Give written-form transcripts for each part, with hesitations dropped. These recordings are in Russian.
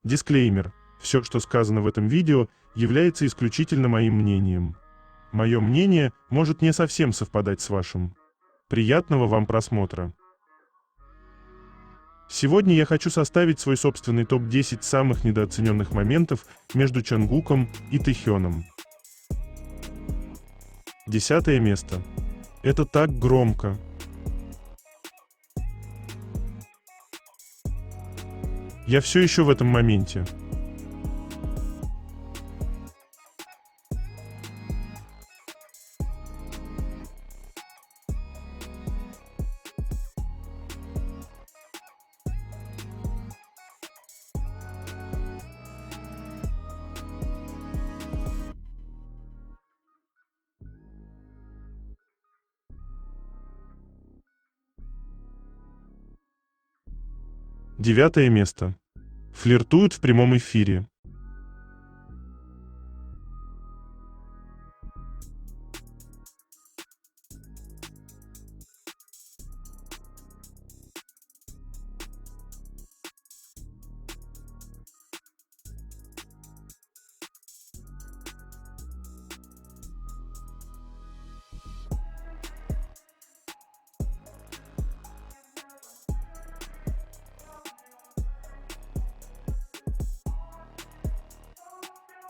Дисклеймер. Все, что сказано в этом видео, является исключительно моим мнением. Мое мнение может не совсем совпадать с вашим. Приятного вам просмотра. Сегодня я хочу составить свой собственный топ-10 самых недооцененных моментов между Чонгуком и Тэхёном. 10 место. Это так громко. Я все еще в этом моменте. Девятое место. Флиртуют в прямом эфире.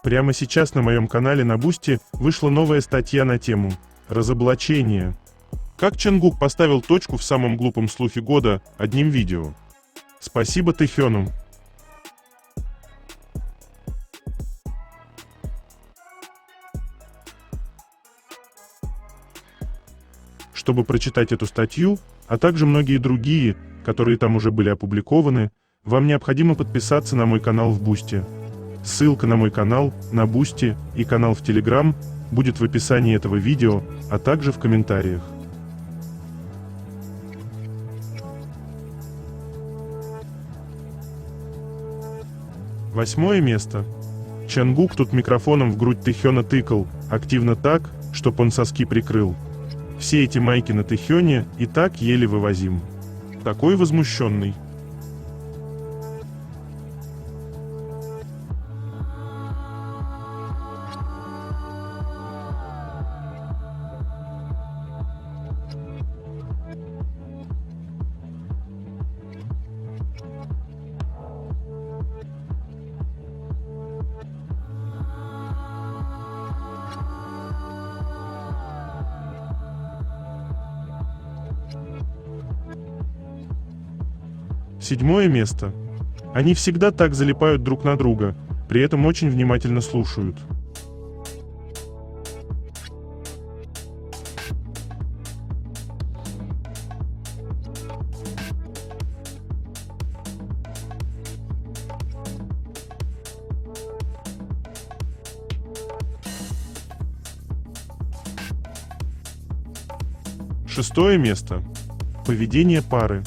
Прямо сейчас на моем канале на Бусти вышла новая статья на тему «Разоблачение». Как Чонгук поставил точку в самом глупом слухе года одним видео. Спасибо Тэхёну. Чтобы прочитать эту статью, а также многие другие, которые там уже были опубликованы, вам необходимо подписаться на мой канал в Бусти. Ссылка на мой канал, на Бусти и канал в Телеграм будет в описании этого видео, а также в комментариях. Восьмое место. Чонгук тут микрофоном в грудь Тэхёна тыкал, активно так, чтоб он соски прикрыл. Все эти майки на Тэхёне и так еле вывозим. Такой возмущенный. Седьмое место. Они всегда так залипают друг на друга, при этом очень внимательно слушают. Шестое место. Поведение пары.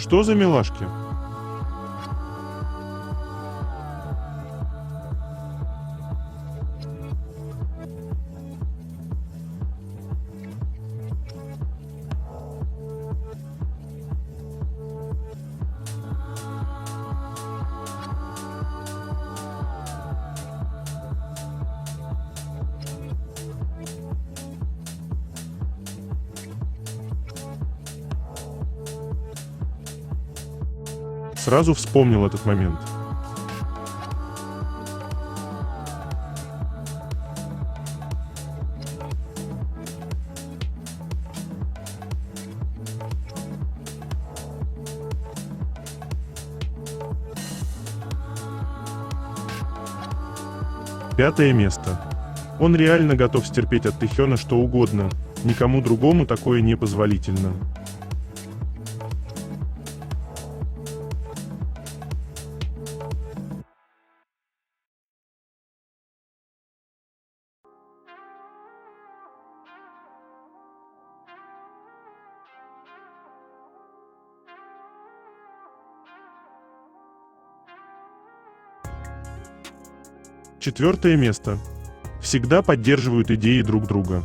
Что за милашки? Сразу вспомнил этот момент. Пятое место. Он реально готов стерпеть от Тэхёна что угодно, никому другому такое не позволительно. Четвертое место. Всегда поддерживают идеи друг друга.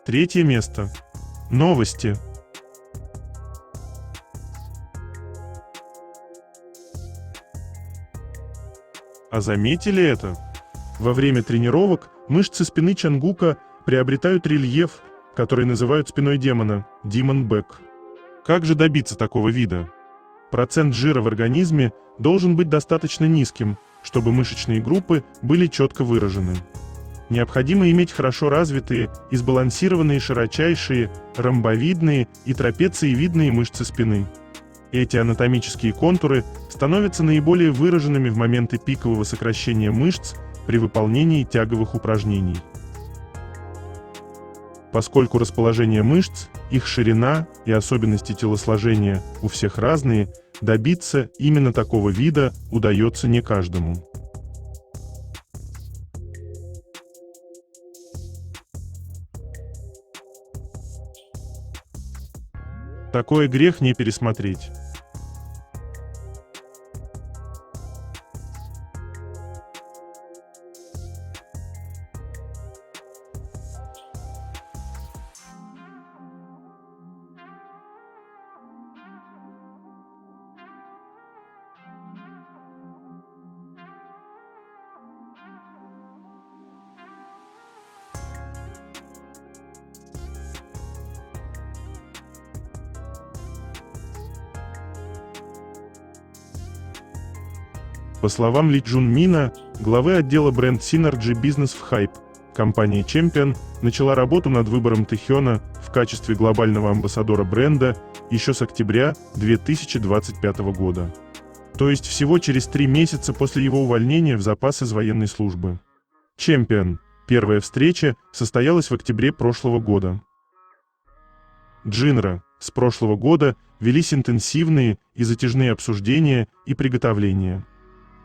Третье место. Новости. А заметили это? Во время тренировок мышцы спины Чонгука приобретают рельеф, который называют спиной демона – Demon Back. Как же добиться такого вида? Процент жира в организме должен быть достаточно низким, чтобы мышечные группы были четко выражены. Необходимо иметь хорошо развитые и сбалансированные широчайшие, ромбовидные и трапециевидные мышцы спины. Эти анатомические контуры становятся наиболее выраженными в моменты пикового сокращения мышц при выполнении тяговых упражнений. Поскольку расположение мышц, их ширина и особенности телосложения у всех разные, добиться именно такого вида удается не каждому. Такой грех не пересмотреть. По словам Ли Джун Мина, главы отдела бренд Synergy Business в Hype, компания Champion начала работу над выбором Тэхёна в качестве глобального амбассадора бренда еще с октября 2025 года. То есть всего через 3 месяца после его увольнения в запас из военной службы. Champion. Первая встреча состоялась в октябре прошлого года. Джинра. С прошлого года велись интенсивные и затяжные обсуждения и приготовления.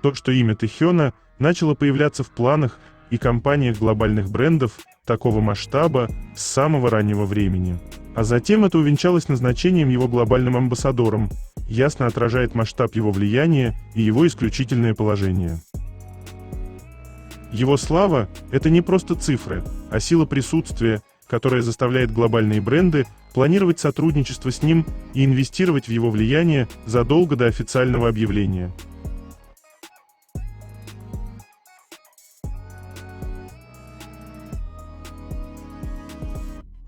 То, что имя Тэхёна начало появляться в планах и кампаниях глобальных брендов такого масштаба с самого раннего времени. А затем это увенчалось назначением его глобальным амбассадором, ясно отражает масштаб его влияния и его исключительное положение. Его слава – это не просто цифры, а сила присутствия, которая заставляет глобальные бренды планировать сотрудничество с ним и инвестировать в его влияние задолго до официального объявления.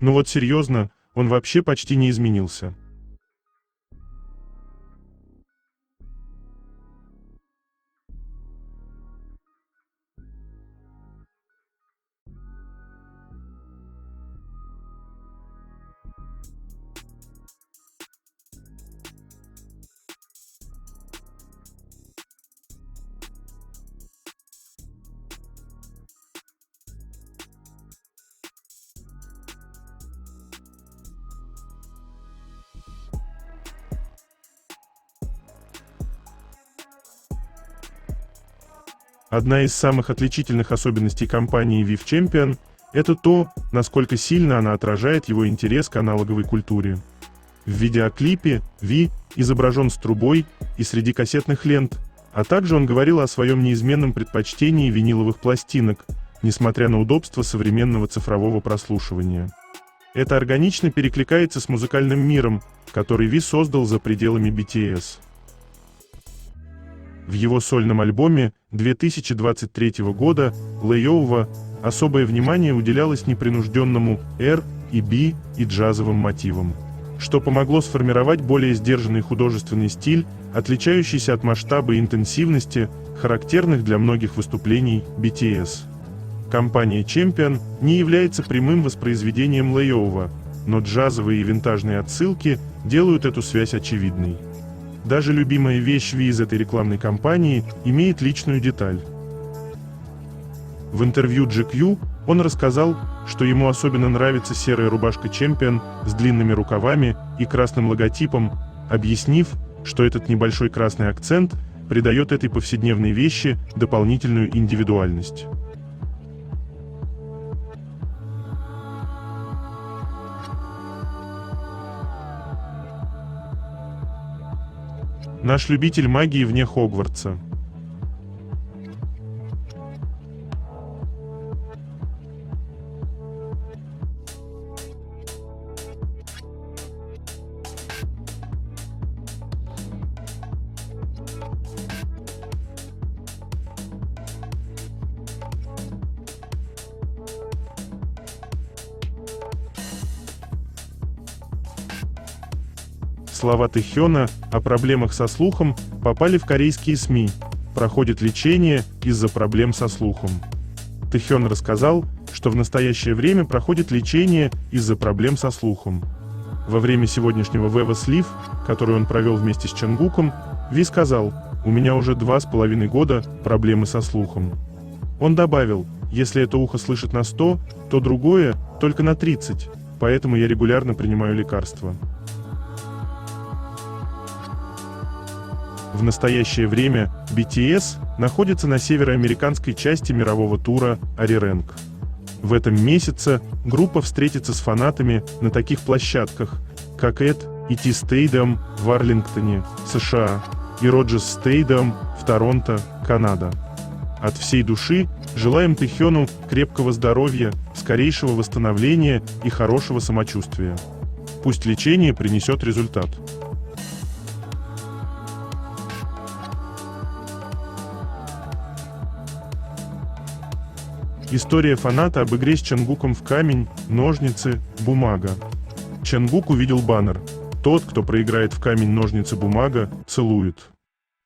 Ну вот серьезно, он вообще почти не изменился. Одна из самых отличительных особенностей компании VF Champion – это то, насколько сильно она отражает его интерес к аналоговой культуре. В видеоклипе Ви изображен с трубой и среди кассетных лент, а также он говорил о своем неизменном предпочтении виниловых пластинок, несмотря на удобство современного цифрового прослушивания. Это органично перекликается с музыкальным миром, который Ви создал за пределами BTS. В его сольном альбоме 2023 года Layover особое внимание уделялось непринужденному R&B и джазовым мотивам, что помогло сформировать более сдержанный художественный стиль, отличающийся от масштаба и интенсивности, характерных для многих выступлений BTS. Компания Champion не является прямым воспроизведением Layover, но джазовые и винтажные отсылки делают эту связь очевидной. Даже любимая вещь Ви из этой рекламной кампании имеет личную деталь. В интервью GQ он рассказал, что ему особенно нравится серая рубашка Champion с длинными рукавами и красным логотипом, объяснив, что этот небольшой красный акцент придает этой повседневной вещи дополнительную индивидуальность. Наш любитель магии вне Хогвартса. Слова Тэхёна о проблемах со слухом попали в корейские СМИ. Проходит лечение из-за проблем со слухом. Тэхён рассказал, что в настоящее время проходит лечение из-за проблем со слухом. Во время сегодняшнего Вева Слив, который он провел вместе с Чонгуком, Ви сказал: «У меня уже 2,5 года проблемы со слухом». Он добавил: «Если это ухо слышит на 100, то другое только на 30, поэтому я регулярно принимаю лекарства». В настоящее время BTS находится на североамериканской части мирового тура Arirang. В этом месяце группа встретится с фанатами на таких площадках, как ET Stadium в Арлингтоне, США, и Rogers Stadium в Торонто, Канада. От всей души желаем Тэхёну крепкого здоровья, скорейшего восстановления и хорошего самочувствия. Пусть лечение принесет результат. История фаната об игре с Чонгуком в камень, ножницы, бумага. Чонгук увидел баннер: «Тот, кто проиграет в камень, ножницы, бумага, целует».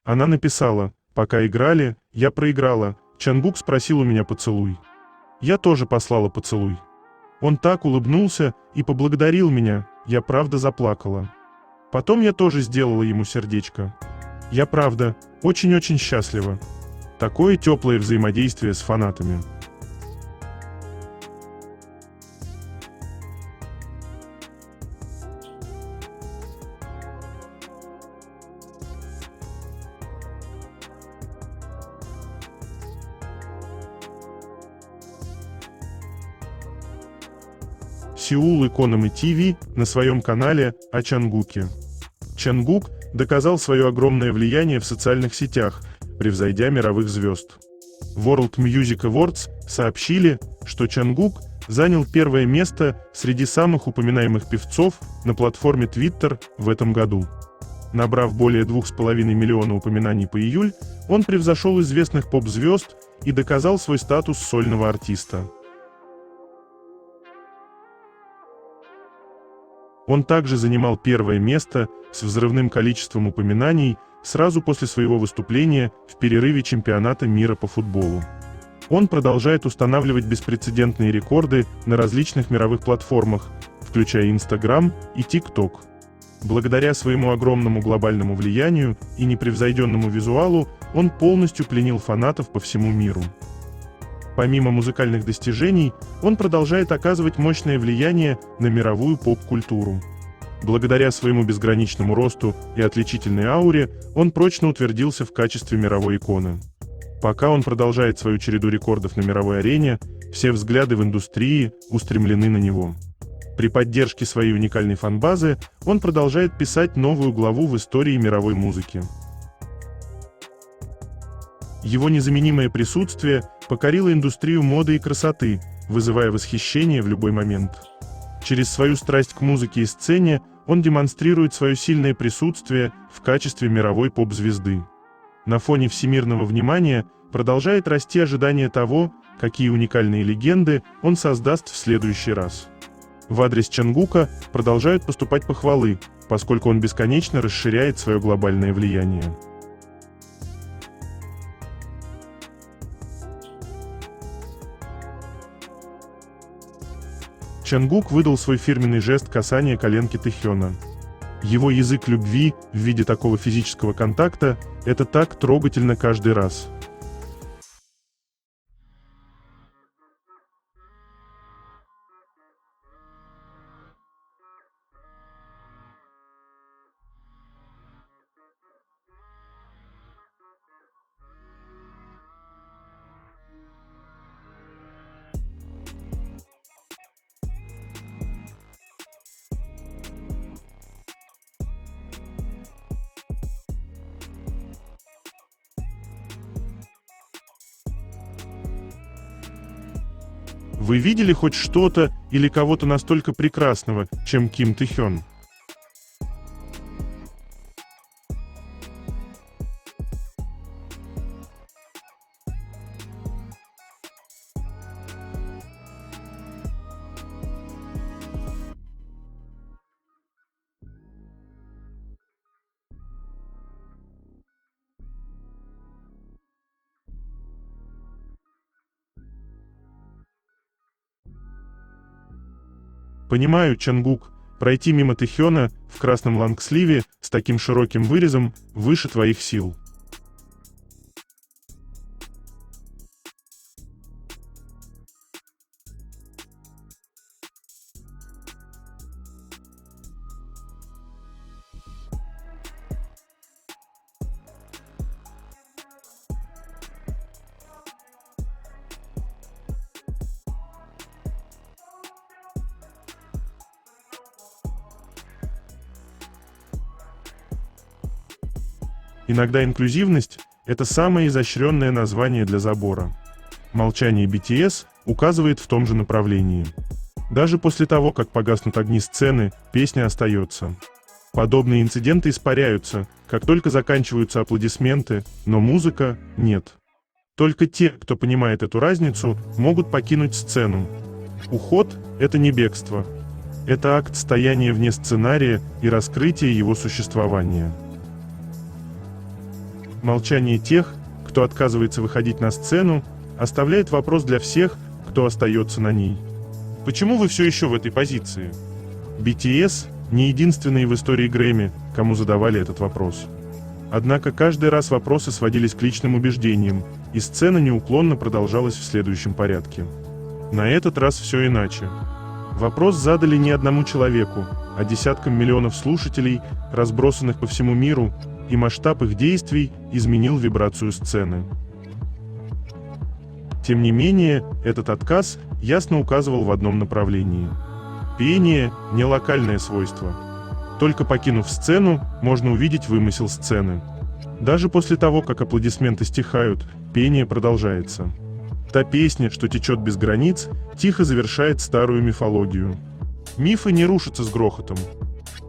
Она написала: «Пока играли, я проиграла. Чонгук спросил у меня поцелуй. Я тоже послала поцелуй. Он так улыбнулся и поблагодарил меня, я правда заплакала. Потом я тоже сделала ему сердечко. Я правда очень-очень счастлива». Такое теплое взаимодействие с фанатами. Seoul Economy TV на своем канале о Чонгуке. Чонгук доказал свое огромное влияние в социальных сетях, превзойдя мировых звезд. World Music Awards сообщили, что Чонгук занял первое место среди самых упоминаемых певцов на платформе Twitter в этом году. Набрав более 2,5 миллиона упоминаний по июль, он превзошел известных поп-звезд и доказал свой статус сольного артиста. Он также занимал первое место с взрывным количеством упоминаний сразу после своего выступления в перерыве чемпионата мира по футболу. Он продолжает устанавливать беспрецедентные рекорды на различных мировых платформах, включая Instagram и TikTok. Благодаря своему огромному глобальному влиянию и непревзойденному визуалу он полностью пленил фанатов по всему миру. Помимо музыкальных достижений, он продолжает оказывать мощное влияние на мировую поп-культуру. Благодаря своему безграничному росту и отличительной ауре, он прочно утвердился в качестве мировой иконы. Пока он продолжает свою череду рекордов на мировой арене, все взгляды в индустрии устремлены на него. При поддержке своей уникальной фан-базы он продолжает писать новую главу в истории мировой музыки. Его незаменимое присутствие покорило индустрию моды и красоты, вызывая восхищение в любой момент. Через свою страсть к музыке и сцене он демонстрирует свое сильное присутствие в качестве мировой поп-звезды. На фоне всемирного внимания продолжает расти ожидание того, какие уникальные легенды он создаст в следующий раз. В адрес Чонгука продолжают поступать похвалы, поскольку он бесконечно расширяет свое глобальное влияние. Чонгук выдал свой фирменный жест касания коленки Тэхёна. Его язык любви в виде такого физического контакта – это так трогательно каждый раз. Вы видели хоть что-то или кого-то настолько прекрасного, чем Ким Тэхён? Понимаю, Чангук, пройти мимо Тэхёна в красном лонгсливе с таким широким вырезом выше твоих сил. Иногда инклюзивность – это самое изощренное название для забора. Молчание BTS указывает в том же направлении. Даже после того, как погаснут огни сцены, песня остается. Подобные инциденты испаряются, как только заканчиваются аплодисменты, но музыка – нет. Только те, кто понимает эту разницу, могут покинуть сцену. Уход – это не бегство. Это акт стояния вне сценария и раскрытия его существования. Молчание тех, кто отказывается выходить на сцену, оставляет вопрос для всех, кто остается на ней. Почему вы все еще в этой позиции? BTS не единственные в истории Грэмми, кому задавали этот вопрос. Однако каждый раз вопросы сводились к личным убеждениям, и сцена неуклонно продолжалась в следующем порядке. На этот раз все иначе. Вопрос задали не одному человеку, а десяткам миллионов слушателей, разбросанных по всему миру, и масштаб их действий изменил вибрацию сцены. Тем не менее, этот отказ ясно указывал в одном направлении. Пение – не локальное свойство. Только покинув сцену, можно увидеть вымысел сцены. Даже после того, как аплодисменты стихают, пение продолжается. Та песня, что течет без границ, тихо завершает старую мифологию. Мифы не рушатся с грохотом.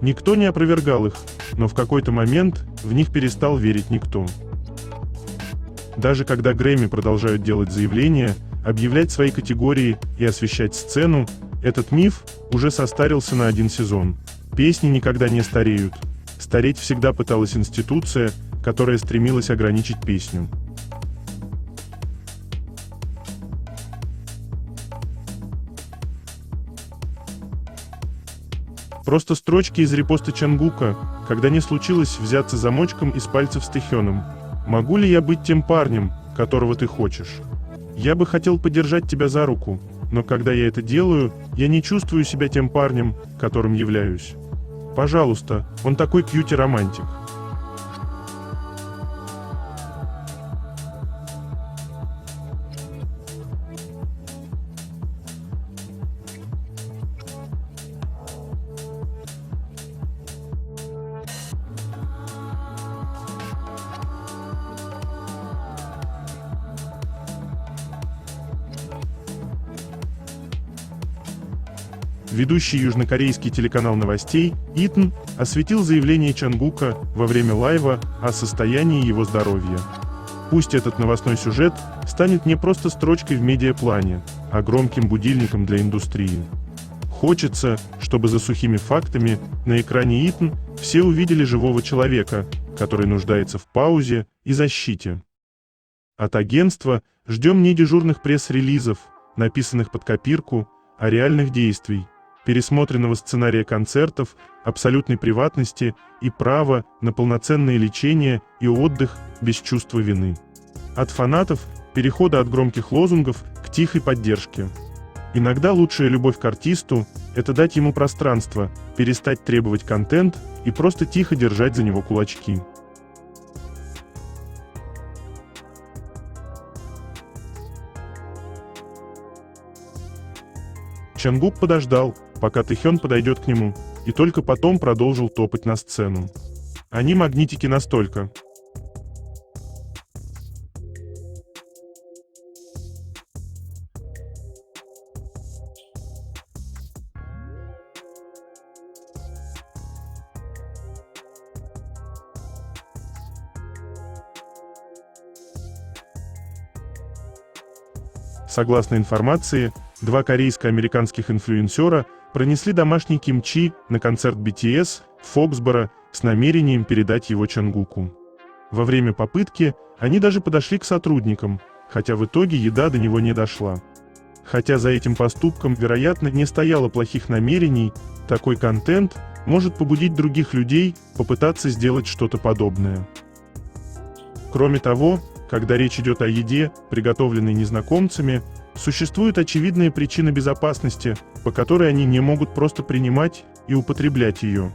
Никто не опровергал их, но в какой-то момент в них перестал верить никто. Даже когда Грэмми продолжают делать заявления, объявлять свои категории и освещать сцену, этот миф уже состарился на один сезон. Песни никогда не стареют. Стареть всегда пыталась институция, которая стремилась ограничить песню. Просто строчки из репоста Чангука, когда не случилось взяться замочком из пальцев с Тэхёном. «Могу ли я быть тем парнем, которого ты хочешь? Я бы хотел подержать тебя за руку, но когда я это делаю, я не чувствую себя тем парнем, которым являюсь. Пожалуйста, он такой кьюти-романтик». Ведущий южнокорейский телеканал новостей ИТН осветил заявление Чангука во время лайва о состоянии его здоровья. Пусть этот новостной сюжет станет не просто строчкой в медиаплане, а громким будильником для индустрии. Хочется, чтобы за сухими фактами на экране ИТН все увидели живого человека, который нуждается в паузе и защите. От агентства ждем не дежурных пресс-релизов, написанных под копирку, а реальных действий, пересмотренного сценария концертов, абсолютной приватности и права на полноценное лечение и отдых без чувства вины. От фанатов перехода от громких лозунгов к тихой поддержке. Иногда лучшая любовь к артисту – это дать ему пространство, перестать требовать контент и просто тихо держать за него кулачки. Чангук подождал, пока Тэхён подойдет к нему, и только потом продолжил топать на сцену. Они магнитики настолько. Согласно информации, два корейско-американских инфлюенсера пронесли домашний кимчи на концерт BTS в Фоксборо с намерением передать его Чангуку. Во время попытки они даже подошли к сотрудникам, хотя в итоге еда до него не дошла. Хотя за этим поступком, вероятно, не стояло плохих намерений, такой контент может побудить других людей попытаться сделать что-то подобное. Кроме того, когда речь идет о еде, приготовленной незнакомцами, существует очевидная причина безопасности, по которой они не могут просто принимать и употреблять ее.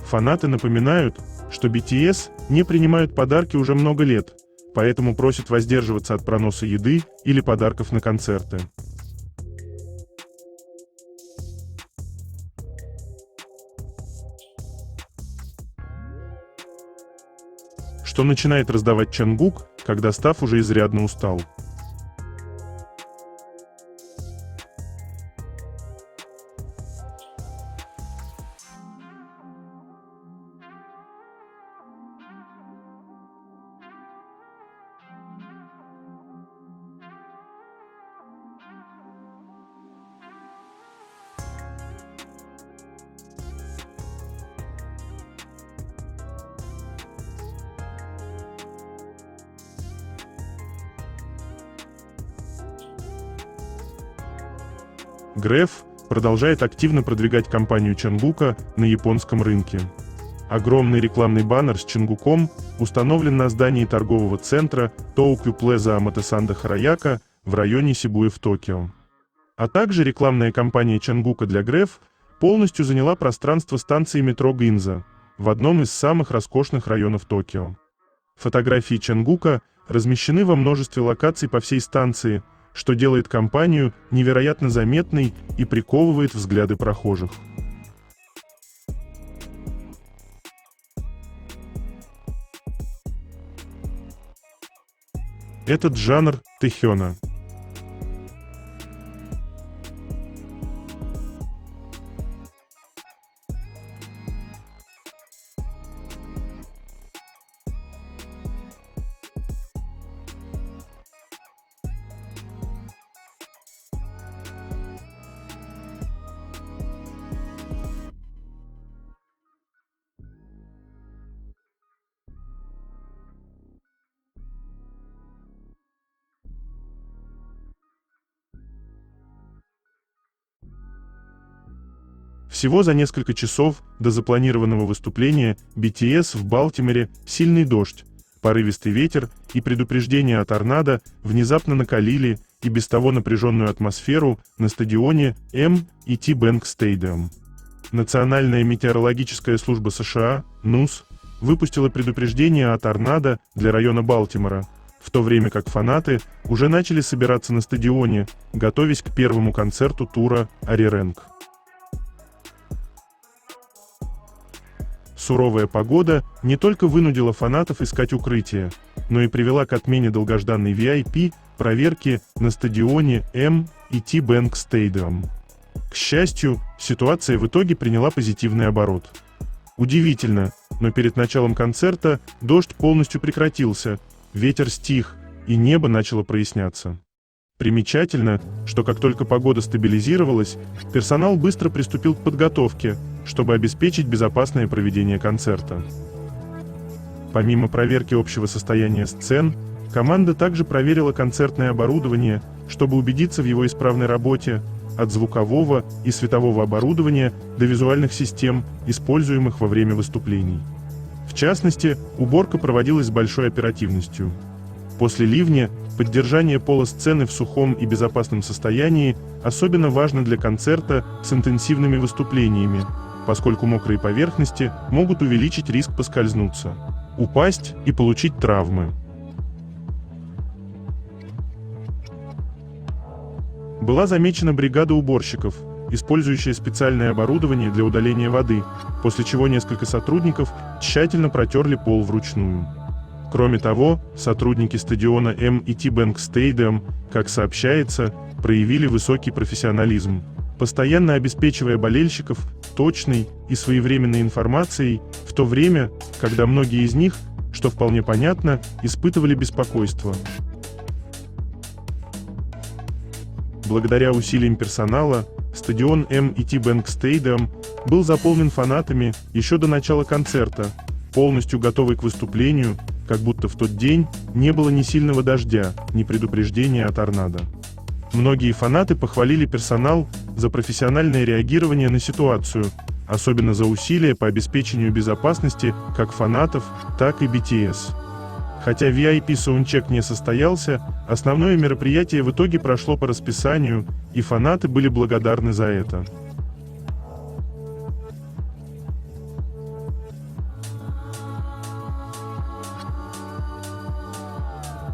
Фанаты напоминают, что BTS не принимают подарки уже много лет, поэтому просят воздерживаться от проноса еды или подарков на концерты. Что начинает раздавать Чонгук, когда Став уже изрядно устал? Грэф продолжает активно продвигать компанию Чонгука на японском рынке. Огромный рекламный баннер с Чонгуком установлен на здании торгового центра Tokyu Plaza Amatesanda Harayaka в районе Сибуя в Токио. А также рекламная кампания Чонгука для Грэф полностью заняла пространство станции метро Гинза в одном из самых роскошных районов Токио. Фотографии Чонгука размещены во множестве локаций по всей станции, что делает компанию невероятно заметной и приковывает взгляды прохожих. Этот жанр тэхёна. Всего за несколько часов до запланированного выступления BTS в Балтиморе сильный дождь, порывистый ветер и предупреждение о торнадо внезапно накалили и без того напряженную атмосферу на стадионе M&T Bank Stadium. Национальная метеорологическая служба США, НУС, выпустила предупреждение о торнадо для района Балтимора, в то время как фанаты уже начали собираться на стадионе, готовясь к первому концерту тура «Арирэнг». Суровая погода не только вынудила фанатов искать укрытие, но и привела к отмене долгожданной VIP проверки на стадионе M&T Bank Stadium. К счастью, ситуация в итоге приняла позитивный оборот. Удивительно, но перед началом концерта дождь полностью прекратился, ветер стих, и небо начало проясняться. Примечательно, что как только погода стабилизировалась, персонал быстро приступил к подготовке, чтобы обеспечить безопасное проведение концерта. Помимо проверки общего состояния сцен, команда также проверила концертное оборудование, чтобы убедиться в его исправной работе, от звукового и светового оборудования до визуальных систем, используемых во время выступлений. В частности, уборка проводилась с большой оперативностью. После ливня поддержание пола сцены в сухом и безопасном состоянии особенно важно для концерта с интенсивными выступлениями, поскольку мокрые поверхности могут увеличить риск поскользнуться, упасть и получить травмы. Была замечена бригада уборщиков, использующая специальное оборудование для удаления воды, после чего несколько сотрудников тщательно протерли пол вручную. Кроме того, сотрудники стадиона M&T Bank Stadium, как сообщается, проявили высокий профессионализм, постоянно обеспечивая болельщиков точной и своевременной информацией, в то время, когда многие из них, что вполне понятно, испытывали беспокойство. Благодаря усилиям персонала, стадион M&T Bank Stadium был заполнен фанатами еще до начала концерта, полностью готовый к выступлению, как будто в тот день не было ни сильного дождя, ни предупреждения о торнадо. Многие фанаты похвалили персонал за профессиональное реагирование на ситуацию, особенно за усилия по обеспечению безопасности как фанатов, так и BTS. Хотя VIP-саундчек не состоялся, основное мероприятие в итоге прошло по расписанию, и фанаты были благодарны за это.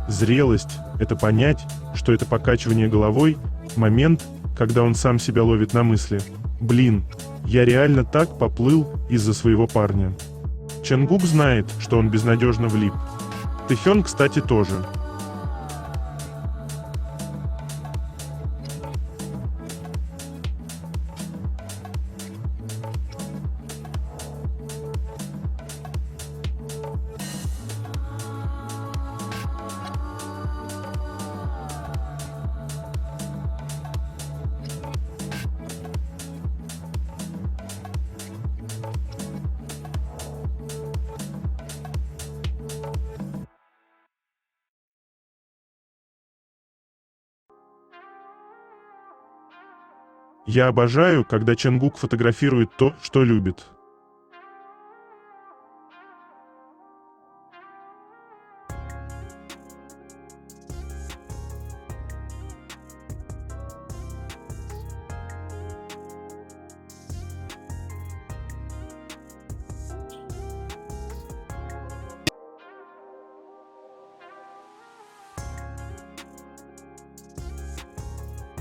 Зрелость – это понять, что это покачивание головой, момент, когда он сам себя ловит на мысли: «Блин, я реально так поплыл из-за своего парня». Чонгук знает, что он безнадежно влип. Тэхён, кстати, тоже. Я обожаю, когда Чонгук фотографирует то, что любит.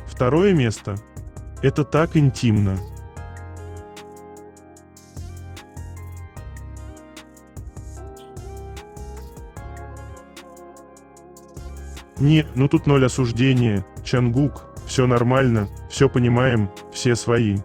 Второе место. Это так интимно. Не, ну тут ноль осуждения, Чонгук, все нормально, все понимаем, все свои.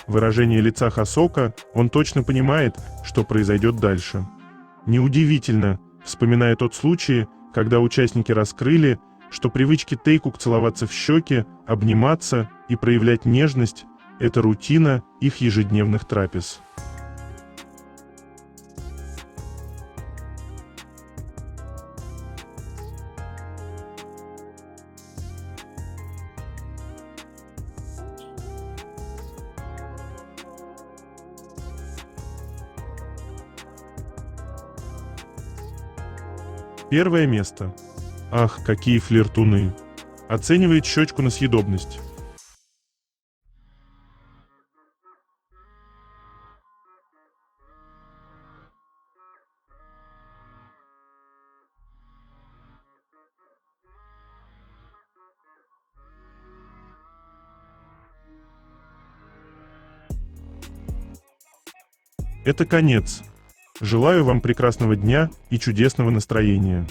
Выражение лица Хосока, он точно понимает, что произойдет дальше. Неудивительно, вспоминая тот случай, когда участники раскрыли, что привычки Тэйкук целоваться в щеки, обниматься и проявлять нежность – это рутина их ежедневных трапез. Первое место. Ах, какие флиртуны. Оценивает щечку на съедобность. Это конец. Желаю вам прекрасного дня и чудесного настроения.